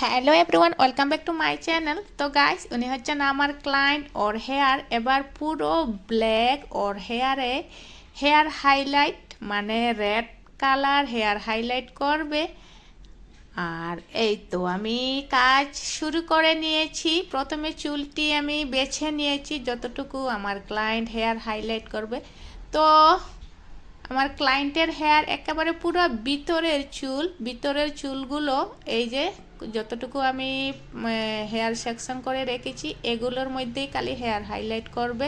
Hello everyone, welcome back to my channel. তো guys, উনি হচ্ছেন আমার ক্লায়েন্ট। ওর হেয়ার এবার পুরো ব্ল্যাক। ওর হেয়ার হাইলাইট মানে রেড কালার হেয়ার হাইলাইট করবে। আর এই তো আমি কাজ শুরু করে নিয়েছি। প্রথমে চুলটি আমি বেছে নিয়েছি যতটুকু আমার ক্লায়েন্ট হেয়ার হাইলাইট করবে। তো আমার ক্লায়েন্টের হেয়ার একেবারে পুরো ভিতরের চুলগুলো এই যে যতটুকু আমি হেয়ার সেকশন করে রেখেছি এগুলোর মধ্যেই খালি হেয়ার হাইলাইট করবে।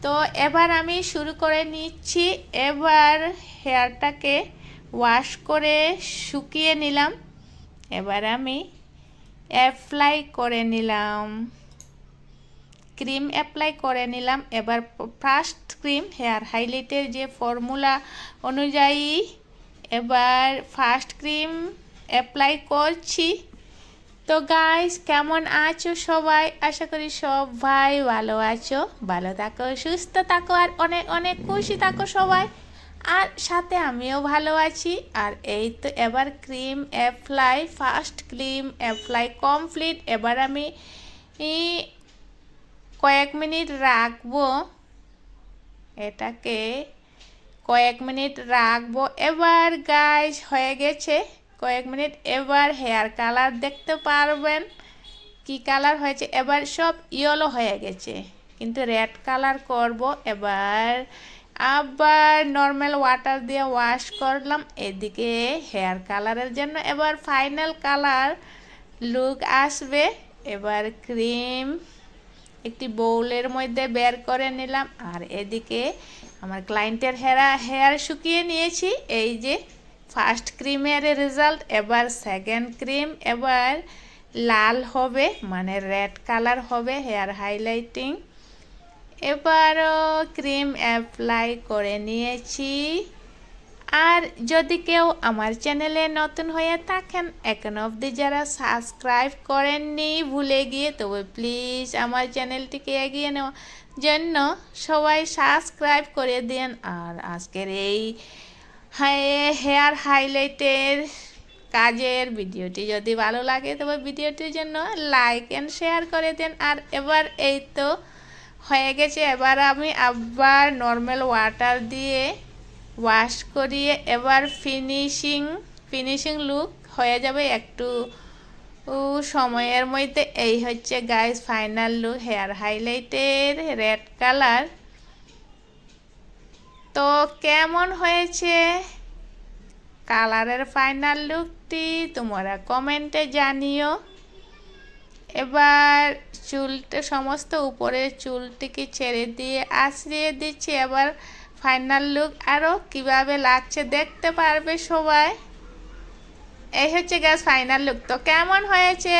তো এবার আমি শুরু করে নিচ্ছি। এবার হেয়ারটাকে ওয়াশ করে শুকিয়ে নিলাম। এবার আমি অ্যাপ্লাই করে নিলাম, ক্রিম অ্যাপ্লাই করে নিলাম। এবার ফার্স্ট ক্রিম হেয়ার হাইলাইটের যে ফর্মুলা অনুযায়ী এবার ফার্স্ট ক্রিম অ্যাপ্লাই করছি। তো গাইস, কেমন আছো সবাই? আশা করি সবাই ভালো আছো। ভালো থাকো, সুস্থ থাকো, আর অনেক অনেক খুশি থাকো সবাই। আর সাথে আমিও ভালো আছি। আর এই তো এবার cream apply, first cream apply complete. এবার আমি কয়েক মিনিট রাখবো, এটাকে কয়েক মিনিট রাখবো। এবার গাইস হয়ে গেছে কয়েক মিনিট। এবার হেয়ার কালার দেখতে পারবেন কি কালার হয়েছে। এবার সব ইয়েলো হয়ে গেছে, কিন্তু রেড কালার করব। এবার আবার নর্মাল ওয়াটার দিয়ে ওয়াশ করলাম। এদিকে হেয়ার কালারের জন্য এবার ফাইনাল কালার লুক আসবে। এবার ক্রিম একটি বোলের মধ্যে বের করে নিলাম। আর এদিকে আমার ক্লায়েন্টের হেয়ার শুকিয়ে নিয়েছি। এই যে ফার্স্ট ক্রিমের রেজাল্ট। এবার সেকেন্ড ক্রিম এবার লাল হবে, মানে রেড কালার হবে হেয়ার হাইলাইটিং। এবারও ক্রিম অ্যাপ্লাই করে নিয়েছি। আর যদি কেউ আমার চ্যানেলে নতুন হয়ে থাকেন, এখন অবধি যারা সাবস্ক্রাইব করেননি ভুলে গিয়ে, তবে প্লিজ আমার চ্যানেলটিকে এগিয়ে নেওয়ার জন্য সবাই সাবস্ক্রাইব করে দিন। আর আজকের এই হেয়ার হাইলাইটের কাজের ভিডিওটি যদি ভালো লাগে তবে ভিডিওটির জন্য লাইক অ্যান্ড শেয়ার করে দিন। আর এবার এই তো হয়ে গেছে। এবার আমি আবার নর্মাল ওয়াটার দিয়ে ওয়াশ করিয়ে এবার ফিনিশিং লুক হয়ে যাবে একটু সময়ের মধ্যে। এই হচ্ছে গাইস ফাইনাল লুক হেয়ার হাইলাইটের রেড কালার। তো কেমন হয়েছে কালারের ফাইনাল লুকটি তোমরা কমেন্টে জানিও। এবার চুলটা সমস্ত উপরের চুলটিকে ছেড়ে দিয়ে আশ্রিয়ে দিচ্ছি। এবার ফাইনাল লুক আরও কিভাবে লাগছে দেখতে পারবে সবাই। এই হচ্ছে গাইস ফাইনাল লুক। তো কেমন হয়েছে?